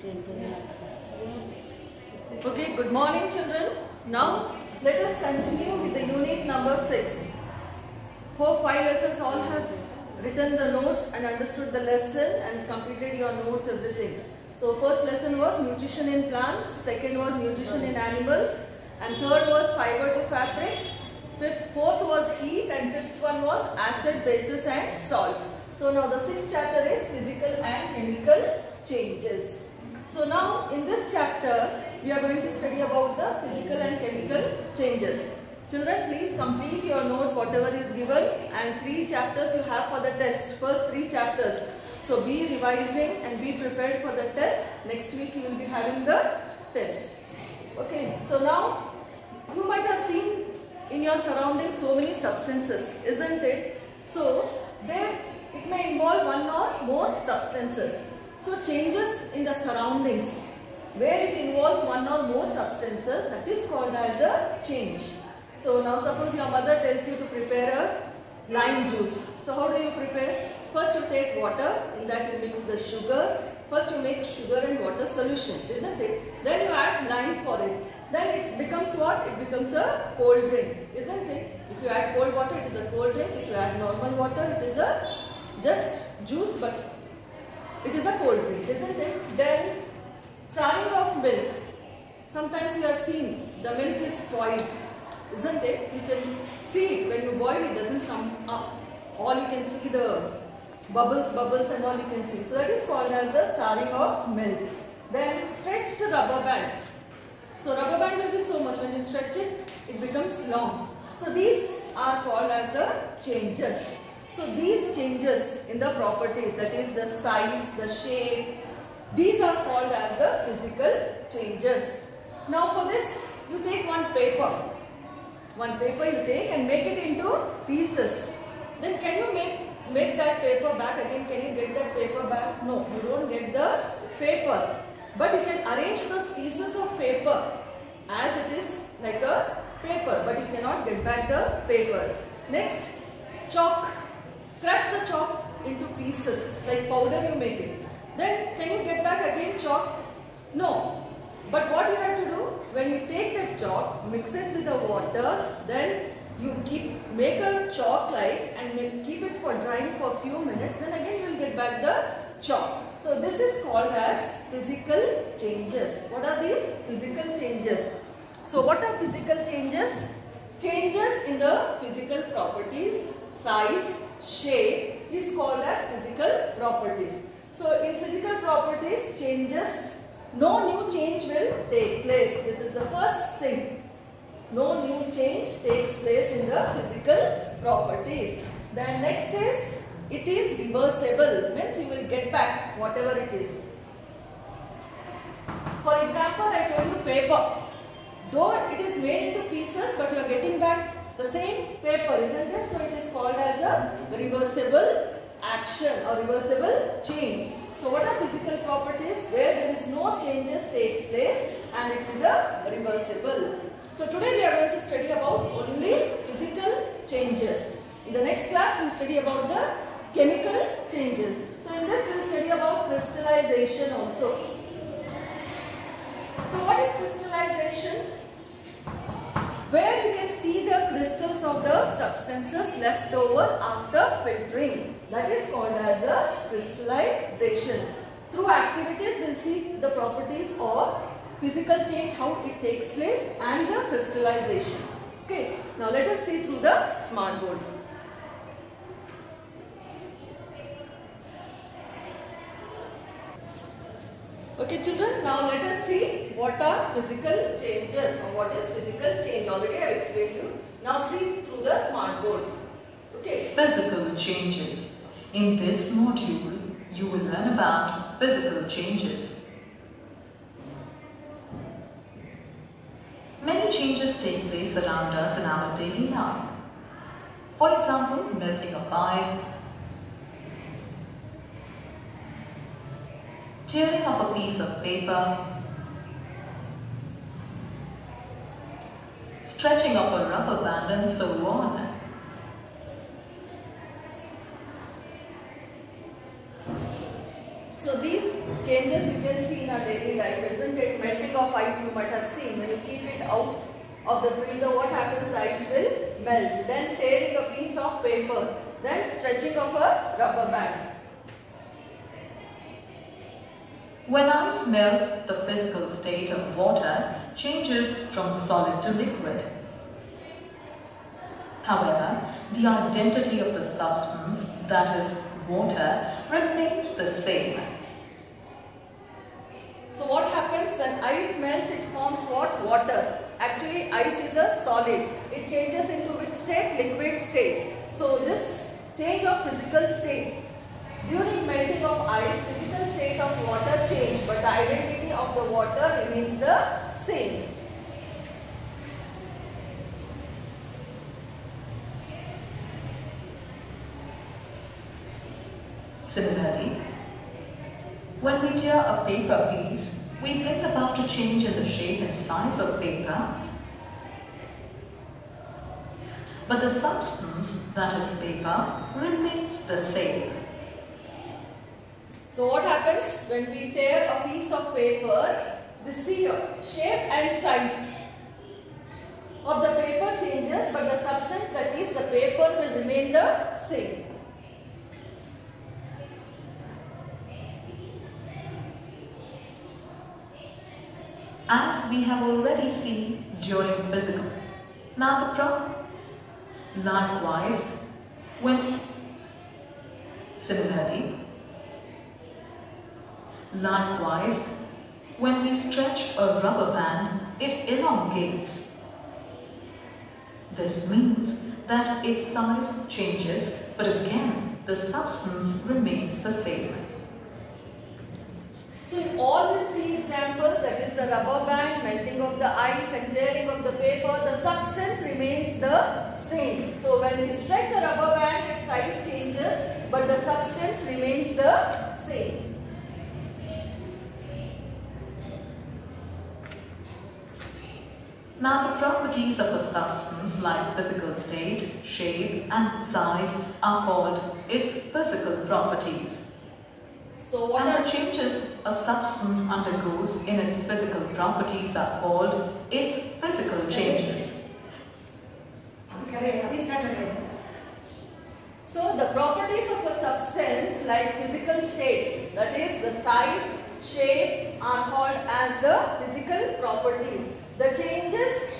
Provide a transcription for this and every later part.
Okay, good morning children. Now let us continue with the unit number 6. Hope 5 lessons all have written the notes and understood the lesson and completed your notes, everything. So first lesson was nutrition in plants, second was nutrition in animals, and third was fiber to fabric, fourth was heat, and fifth one was acid, bases and salts. So now the sixth chapter is physical and chemical changes. So now in this chapter we are going to study about the physical and chemical changes. Children, please complete your notes whatever is given, and 3 chapters you have for the test, first 3 chapters. So be revising and be prepared for the test. Next week you will be having the test. Okay, so now you might have seen in your surroundings so many substances, isn't it? So there it may involve one or more substances. So changes in the surroundings where it involves one or more substances, that is called as a change. So now suppose your mother tells you to prepare a lime juice. So how do you prepare? First you take water, in that you mix the sugar. First you make sugar and water solution, isn't it? Then you add lime for it. Then it becomes what? It becomes a cold drink, isn't it? If you add cold water, it is a cold drink. If you add normal water, it is a just juice, but it is a cold drink, isn't it? Then souring of milk. Sometimes you have seen the milk is spoiled, isn't it? You can see it when you boil, it doesn't come up. All you can see the bubbles and all you can see. So that is called as a souring of milk. Then stretched rubber band. So rubber band will be so much. When you stretch it, it becomes long. So these are called as the changes. So these changes in the properties, that is the size, the shape, these are called as the physical changes. Now for this, you take one paper. One paper you take and make it into pieces. Then can you make that paper back again? Can you get that paper back? No, you don't get the paper. But you can arrange those pieces of paper as it is like a paper. But you cannot get back the paper. Next, chalk. Crush the chalk into pieces, like powder you make it. Then can you get back again chalk? No. But what you have to do, when you take that chalk, mix it with the water, then you make a chalk like and keep it for drying for a few minutes, then again you will get back the chalk. So this is called as physical changes. What are these? Physical changes. So what are physical changes? Changes in the physical properties, size, shape is called as physical properties. So in physical properties, changes, no new change will take place. This is the first thing. No new change takes place in the physical properties. Then next is, it is reversible, means you will get back whatever it is. For example, I told you paper. Though it is made into pieces, but you are getting back the same paper, isn't it? So it is called as a reversible action or reversible change. So what are physical properties? Where there is no changes takes place and it is a reversible. So today we are going to study about only physical changes. In the next class we will study about the chemical changes. So in this we will study about crystallization also. So what is crystallization? Where you can see the crystals of the substances left over after filtering. That is called as a crystallization. Through activities we will see the properties of physical change, how it takes place, and the crystallization. Okay, now let us see through the smart board. Okay children, now let us see what are physical changes or what is physical change. Already I have explained you. Now see through the smart board. Okay. Physical changes. In this module, you will learn about physical changes. Many changes take place around us in our daily life. For example, melting of ice, tearing up a piece of paper, stretching of a rubber band, and so on. So these changes changes you can see in our daily life, isn't it? Melting of ice you might have seen. When you keep it out of the freezer, what happens? The ice will melt. Then tearing a piece of paper. Then stretching of a rubber band. When ice melts, the physical state of water changes from solid to liquid. However, the identity of the substance, that is, water, remains the same. So what happens when ice melts? It forms what? Water. Actually, ice is a solid. It changes into which state? Liquid state. So this change of physical state. During melting of ice, physical state of water change, but the identity of the water remains the same. Similarly, when we tear a paper piece, we bring about a change in the shape and size of paper, but the substance, that is paper, remains the same. So what happens when we tear a piece of paper? The shape and size of the paper changes, but the substance, that is the paper, will remain the same. As we have already seen during physical. Now likewise, when we stretch a rubber band, it elongates. This means that its size changes, but again, the substance remains the same. So in all these three examples, that is the rubber band, melting of the ice and tearing of the paper, the substance remains the same. So when we stretch a rubber band, its size changes, but the substance remains the same. Now the properties of a substance like physical state, shape and size are called its physical properties. So what and the changes a substance undergoes in its physical properties are called its physical changes. So the properties of a substance like physical state, that is the size, shape, are called as the physical properties. The changes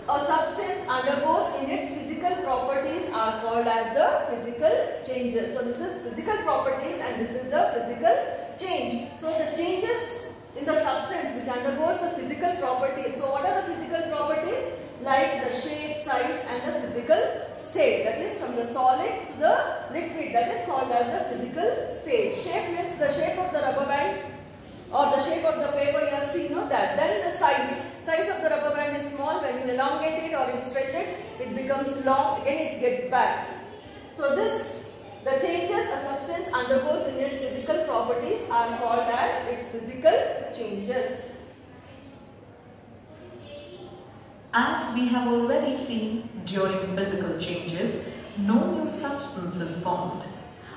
a substance undergoes in its physical properties are called as the physical changes. So this is physical properties and this is a physical change. So the changes in the substance which undergoes the physical properties. So what are the physical properties? Like the shape, size and the physical state. That is from the solid to the liquid. That is called as the physical state. Shape means the shape of the rubber band or the shape of the paper, you have seen that. Then the size. Size of the rubber band is small. When you elongate it or you stretch it, it becomes long, again it gets back. So the changes a substance undergoes in its physical properties are called as its physical changes. As we have already seen during physical changes, no new substance is formed.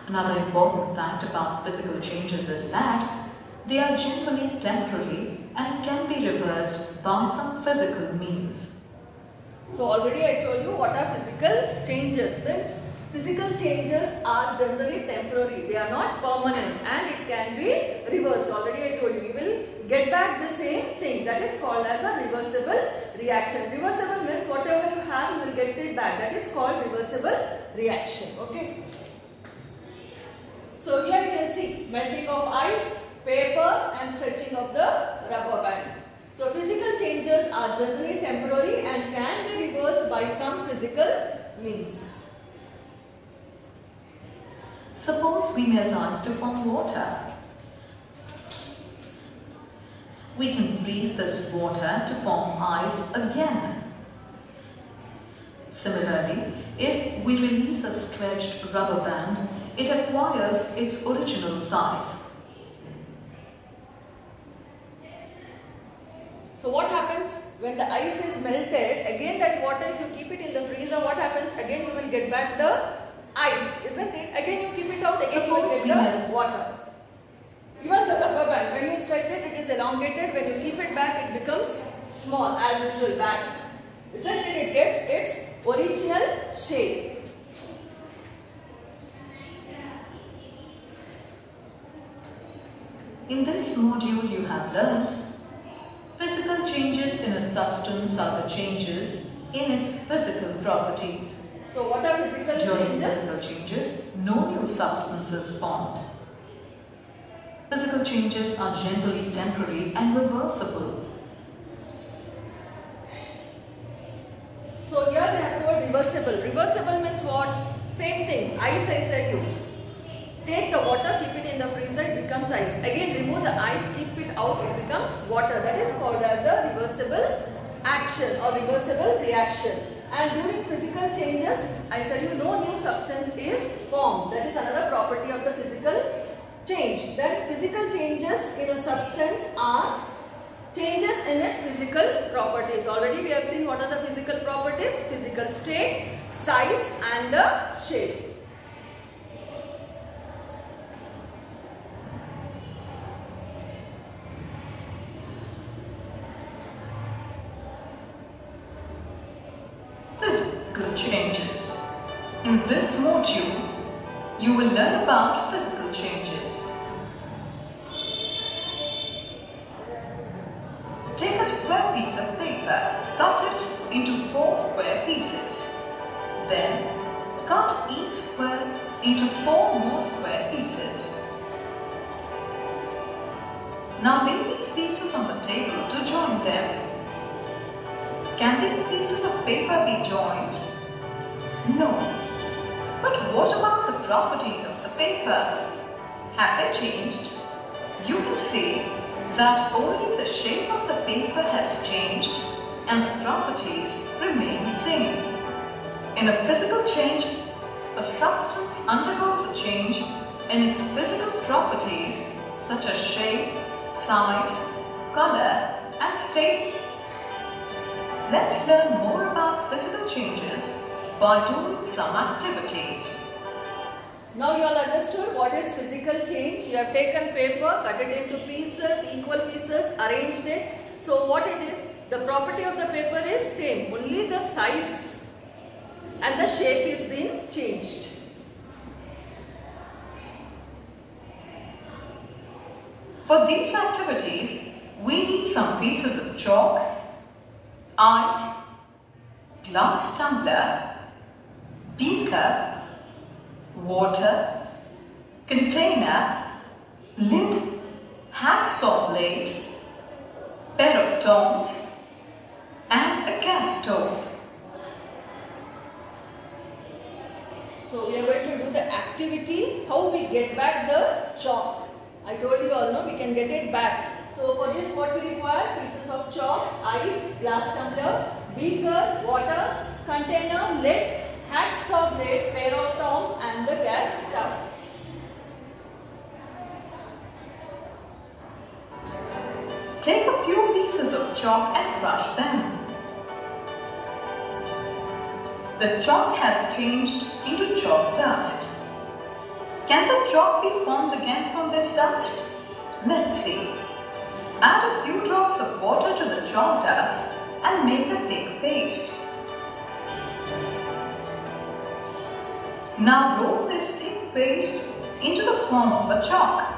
Another important fact about physical changes is that they are generally temporary and can be reversed by some physical means. So already I told you what are physical changes. Means physical changes are generally temporary. They are not permanent and it can be reversed. Already I told you, you will get back the same thing. That is called as a reversible reaction. Reversible means whatever you have, you will get it back. That is called reversible reaction. Okay. So here you can see melting of ice, paper and stretching of the rubber band. So physical changes are generally temporary and can be reversed by some physical means. Suppose we melt ice to form water. We can freeze this water to form ice again. Similarly, if we release a stretched rubber band, it acquires its original size. So what happens when the ice is melted? Again that water, if you keep it in the freezer, what happens? Again you will get back the ice, isn't it? Again you keep it out, again you will get the water. Even the is elongated. When you keep it back, it becomes small as usual back. Isn't it? It gets its original shape. In this module you have learnt physical changes in a substance are the changes in its physical properties. So what are physical During changes? physical changes, no new substance is formed. Physical changes are generally temporary and reversible. So here they have told reversible. Reversible means what? Same thing. Ice I said you. Take the water, keep it in the freezer, it becomes ice. Again remove the ice, keep it out, it becomes water. That is called as a reversible action or reversible reaction. And during physical changes, I said you no new substance is formed. That is another property of the physical change. Then physical changes in a substance are changes in its physical properties. Already we have seen what are the physical properties. Physical state, size and the shape. Physical changes. In this module, you will learn about physical changes. Take a square piece of paper, cut it into 4 square pieces. Then, cut each square into 4 more square pieces. Now lay these pieces on the table to join them. Can these pieces of paper be joined? No. But what about the properties of the paper? Have they changed? You can see that only the shape of the paper has changed and the properties remain the same. In a physical change, a substance undergoes a change in its physical properties such as shape, size, color and state. Let's learn more about physical changes by doing some activities. Now you all understood what is physical change. You have taken paper, cut it into pieces, equal pieces, arranged it. So what it is? The property of the paper is same. Only the size and the shape is being changed. For these activities, we need some pieces of chalk, ice, glass tumbler, beaker, water, container, lid, hacksaw blade, pair of tongs and a gas stove. So we are going to do the activity, how we get back the chalk. I told you all, no, we can get it back. So for this what we require? Pieces of chalk, ice, glass tumbler, beaker, water, container, lid, hacksaw blade, pair of tongs and the gas stove. Take a few pieces of chalk and crush them. The chalk has changed into chalk dust. Can the chalk be formed again from this dust? Let's see. Add a few drops of water to the chalk dust and make a thick paste. Now roll this thick paste into the form of a chalk.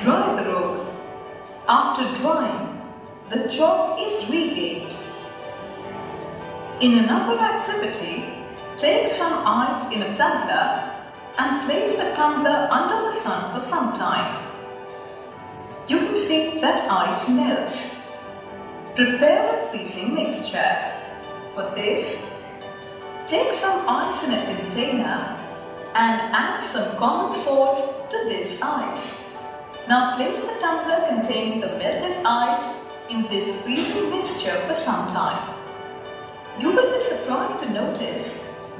Dry the roll. After drying, the chalk is regained. In another activity, take some ice in a tumbler and place the tumbler under the sun for some time. You can see that ice melts. Prepare a freezing mixture. For this, take some ice in a container and add some common salt to this ice. Now place the tumbler containing the melted ice in this freezing mixture for some time. You will be surprised to notice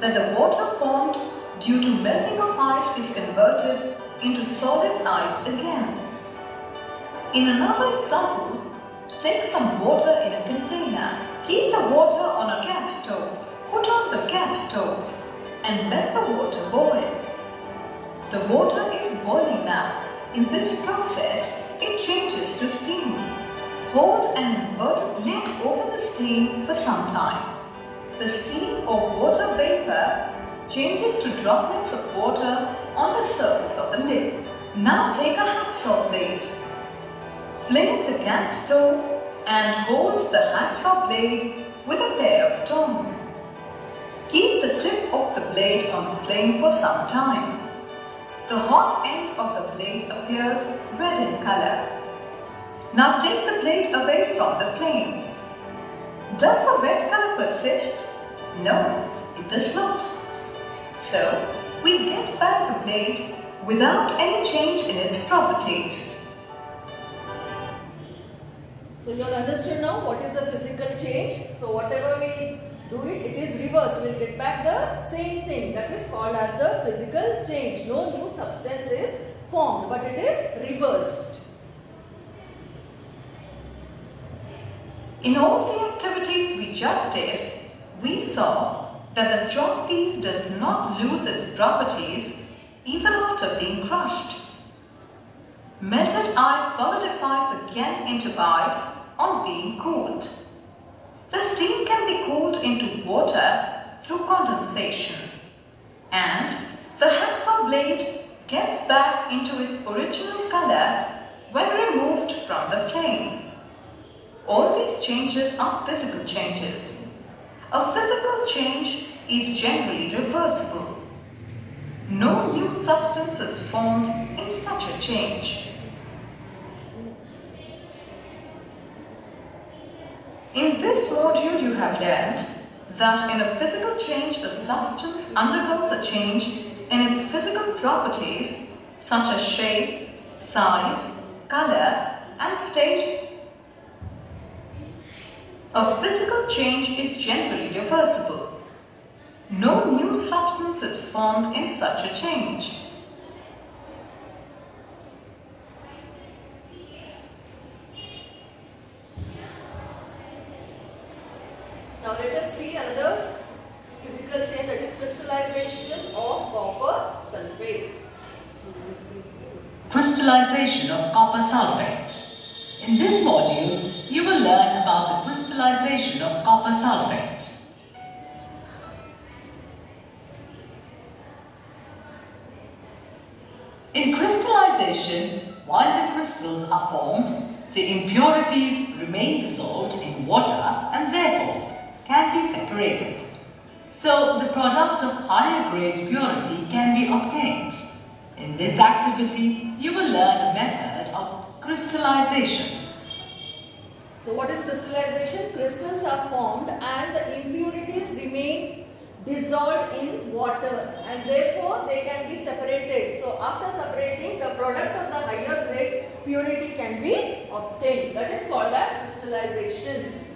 that the water formed due to melting of ice is converted into solid ice again. In another example, take some water in a container. Keep the water on a gas stove. Put on the gas stove and let the water boil. The water is boiling now. In this process, it changes to steam. Hold an inverted lid over the steam for some time. The steam or water vapor changes to droplets of water on the surface of the lid. Now take a hacksaw blade. Flame the gas stove and hold the hacksaw blade with a pair of tongs. Keep the tip of the blade on the flame for some time. The hot end of the blade appears red in color. Now take the blade away from the flame. Does the red color persist? No, it does not. So, we get back the blade without any change in its properties. So you all understood now what is the physical change. So whatever we do it is reversed. We will get back the same thing. That is called as a physical change. No new substance is formed, but it is reversed. In all the activities we just did, we saw that the chalk piece does not lose its properties even after being crushed. Melted ice solidifies again into ice on being cooled. The steam can be cooled into water through condensation, and the hacksaw blade gets back into its original color when removed from the flame. All these changes are physical changes. A physical change is generally reversible. No new substance is formed in such a change. In this module you have learned that in a physical change a substance undergoes a change in its physical properties such as shape, size, color and state. A physical change is generally reversible. No new substance is formed in such a change. Now let us see another physical change, that is crystallization of copper sulfate. Crystallization of copper sulfate. In this module, you will learn about the crystallization of copper sulfate. In crystallization, while the crystals are formed, the impurities remain dissolved in water and therefore can be separated. So, the product of higher grade purity can be obtained. In this activity, you will learn a method of crystallization. So what is crystallization? Crystals are formed and the impurities remain dissolved in water and therefore they can be separated. So after separating, the product of the higher grade purity can be obtained. That is called as crystallization.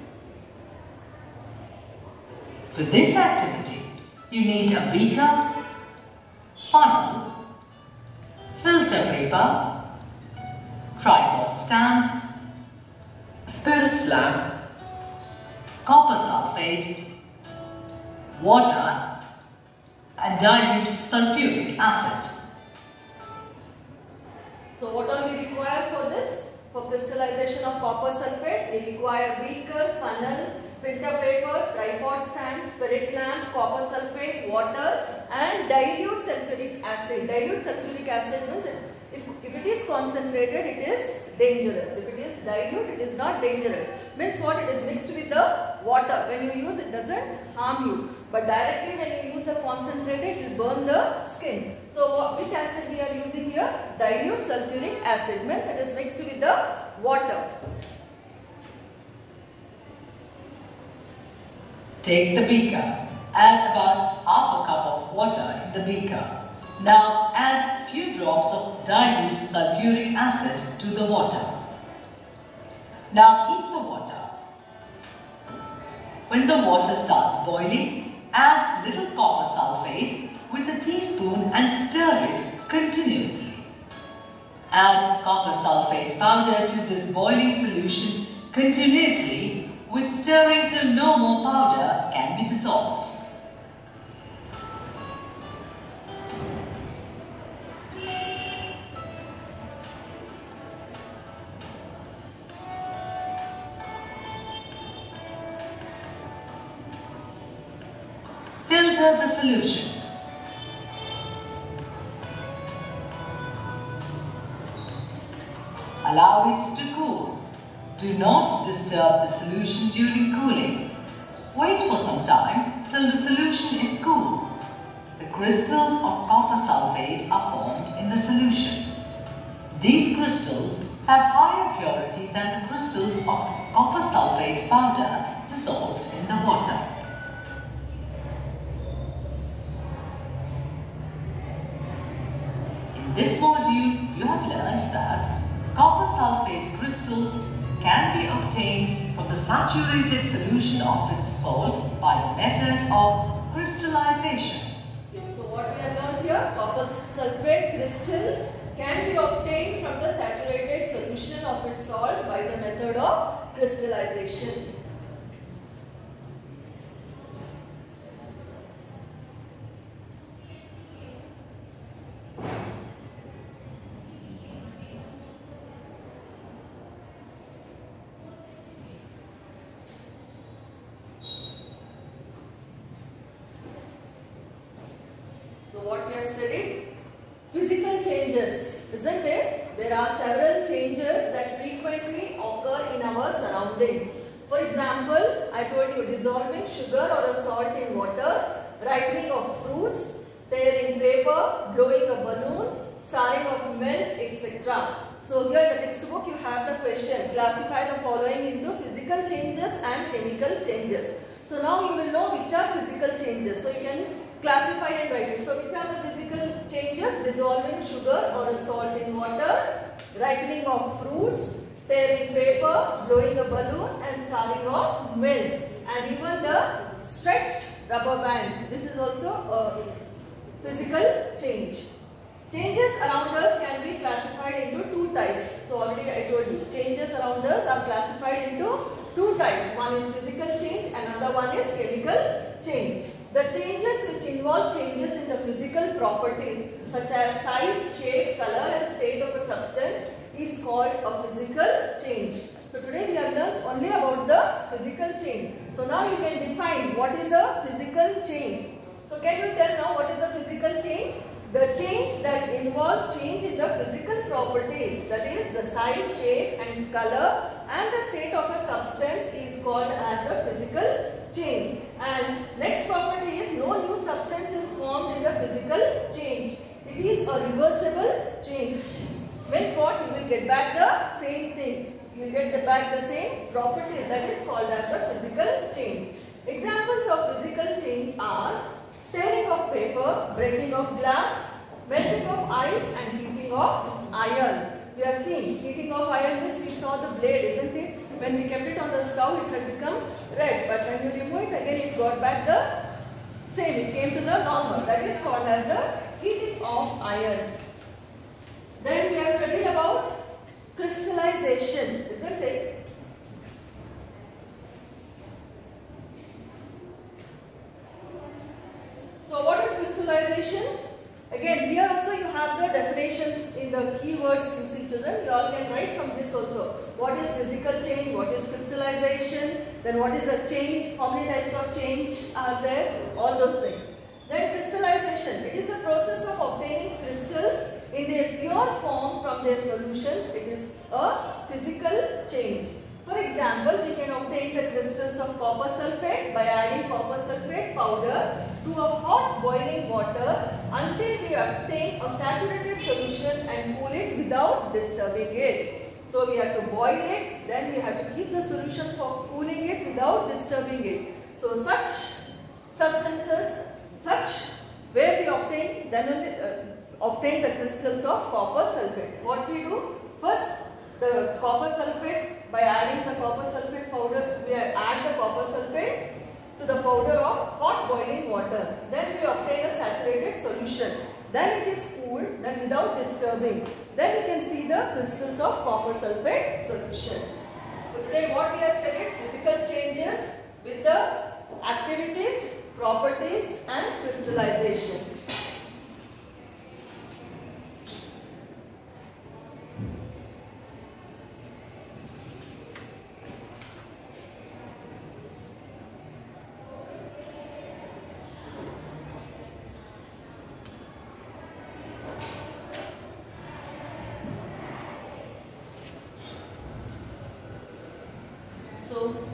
For this activity, you need a beaker, funnel, filter paper, tripod stand, spirit lamp, copper sulfate, water and dilute sulfuric acid. So what all we require for this? For crystallization of copper sulfate, we require beaker, funnel, filter paper, tripod stand, spirit lamp, copper sulfate, water and dilute sulfuric acid. Dilute sulfuric acid means if it is concentrated, it is dangerous. If it is dilute, it is not dangerous. Means what? It is mixed with the water. When you use it, doesn't harm you. But directly when you use the concentrated, it will burn the skin. So which acid we are using here? Dilute sulfuric acid. Means it is mixed with the water. Take the beaker. Add about half a cup of water in the beaker. Now add few drops of dilute sulfuric acid to the water. Now heat the water. When the water starts boiling, add little copper sulfate with a teaspoon and stir it continuously. Add copper sulfate powder to this boiling solution continuously with stirring till no more powder can be dissolved. stir the solution. Allow it to cool. Do not disturb the solution during cooling. Wait for some time till the solution is cool. The crystals of copper sulfate are formed in the solution. These crystals have higher purity than the crystals of copper sulfate powder dissolved in the water. In this module, you have learned that copper sulfate crystals can be obtained from the saturated solution of its salt by the method of crystallization. So what we have learned here, copper sulfate crystals can be obtained from the saturated solution of its salt by the method of crystallization. So what we have studied? Physical changes, isn't it? There are several changes that frequently occur in our surroundings. For example, I told you dissolving sugar or a salt in water, ripening of fruits, tearing paper, blowing a balloon, souring of milk, etc. So here in the textbook you have the question, classify the following into physical changes and chemical changes. So now you will know which are physical changes. So you can classify and write it. So which are the physical changes? Dissolving sugar or a salt in water, ripening of fruits, tearing paper, blowing a balloon and souring of milk. And even the stretched rubber band. This is also a physical change. Changes around us can be classified into two types. So already I told you, changes around us are classified into two types. One is physical change and another one is chemical change. The changes which involve changes in the physical properties such as size, shape, color and state of a substance is called a physical change. So today we have learnt only about the physical change. So now you can define what is a physical change. So can you tell now what is a physical change? The change that involves change in the physical properties, that is the size, shape and color and the state of a substance is called as a physical change. And next property is no new substance is formed in the physical change. It is a reversible change. Means what? You will get back the same thing. You will get back the same property, that is called as a physical change. Examples of physical change are tearing of paper, breaking of glass, melting of ice and heating of iron. We have seen heating of iron means we saw the blade, isn't it? When we kept it on the stove, it had become red. But when you remove it again, it got back the same. It came to the normal. That is called as the heating of iron. Then we have studied about crystallization, isn't it? So what is crystallization? Again, here also you have the definitions in the keywords you see, children. You all can write from this also. What is physical change? What is crystallization? Then what is a change? How many types of change are there? All those things. Then crystallization. It is a process of obtaining crystals in their pure form from their solutions. It is a physical change. For example, we can obtain the crystals of copper sulfate by adding copper sulfate powder to a hot boiling water until we obtain a saturated solution and cool it without disturbing it. So we have to boil it, then we have to keep the solution for cooling it without disturbing it. So such substances, where we obtain, then only obtain the crystals of copper sulfate. What we do? First, the copper sulfate, by adding the copper sulfate powder, we add the copper sulfate to the powder of hot boiling water. Then we obtain a saturated solution. Then it is cooled, then without disturbing. Then you can see the crystals of copper sulfate solution. So today what we have studied, physical changes with the activities, properties and crystallization.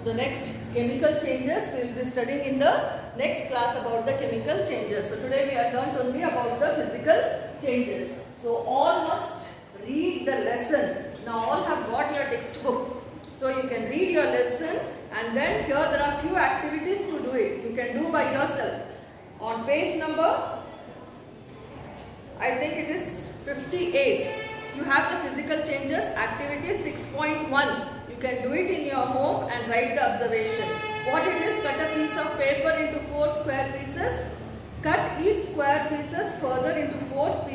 the next chemical changes. We will be studying in the next class about the chemical changes. So today we have learned only about the physical changes. So all must read the lesson. Now all have got your textbook. So you can read your lesson, and then here there are few activities to do it. You can do by yourself. On page number, I think it is 58. You have the physical changes, activity 6.1. You can do it in your home and write the observation. What it is, cut a piece of paper into 4 square pieces. Cut each square pieces further into 4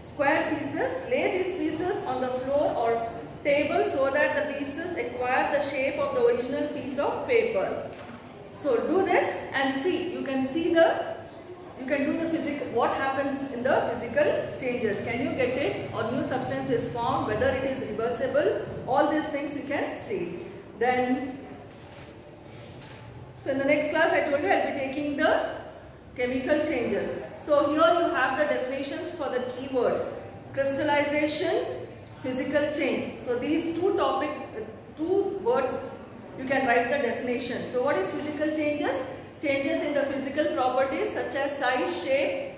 square pieces. Lay these pieces on the floor or table so that the pieces acquire the shape of the original piece of paper. So do this and see. You can see you can do the physical, what happens in the physical changes. Can you get it? Or new substance is formed, whether it is reversible, all these things you can see. Then, so in the next class I told you I will be taking the chemical changes. So here you have the definitions for the keywords. Crystallization, physical change. So these two words you can write the definition. So what is physical changes? Changes in the physical properties such as size, shape,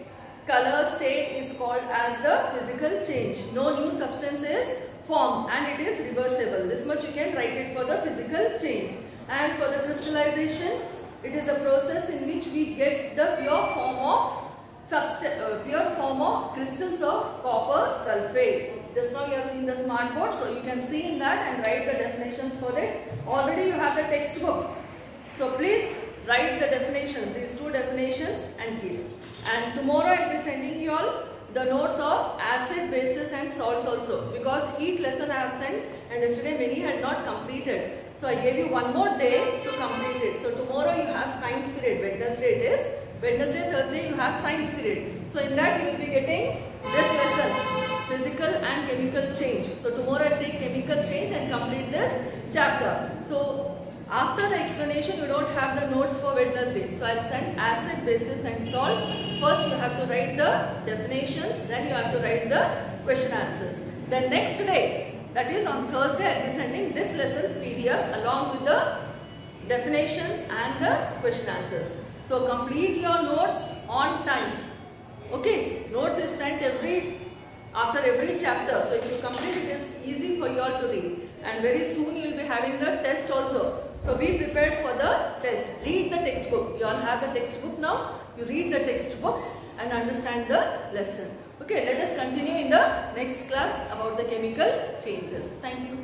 color, state is called as the physical change. No new substance is formed and it is reversible. This much you can write it for the physical change. And for the crystallization, it is a process in which we get the pure form of crystals of copper sulfate. Just now you have seen the smart board, so you can see in that and write the definitions for it. Already you have the textbook. So please write the definitions, these two definitions, and keep. And tomorrow I will be sending you all the notes of acid, bases and salts also, because heat lesson I have sent and yesterday many had not completed. So I gave you one more day to complete it. So tomorrow you have science period, Wednesday it is. Wednesday, Thursday you have science period. So in that you will be getting this lesson, physical and chemical change. So tomorrow I will take chemical change and complete this chapter. So after the explanation, you don't have the notes for Wednesday. So I'll send acid, bases and salts. First you have to write the definitions, then you have to write the question answers. Then next day, that is on Thursday, I'll be sending this lesson's PDF along with the definitions and the question answers. So complete your notes on time. Okay, notes is sent after every chapter. So if you complete, it is easy for you all to read. And very soon you will be having the test also. So be prepared for the test. Read the textbook. You all have the textbook now. You read the textbook and understand the lesson. Okay, let us continue in the next class about the chemical changes. Thank you.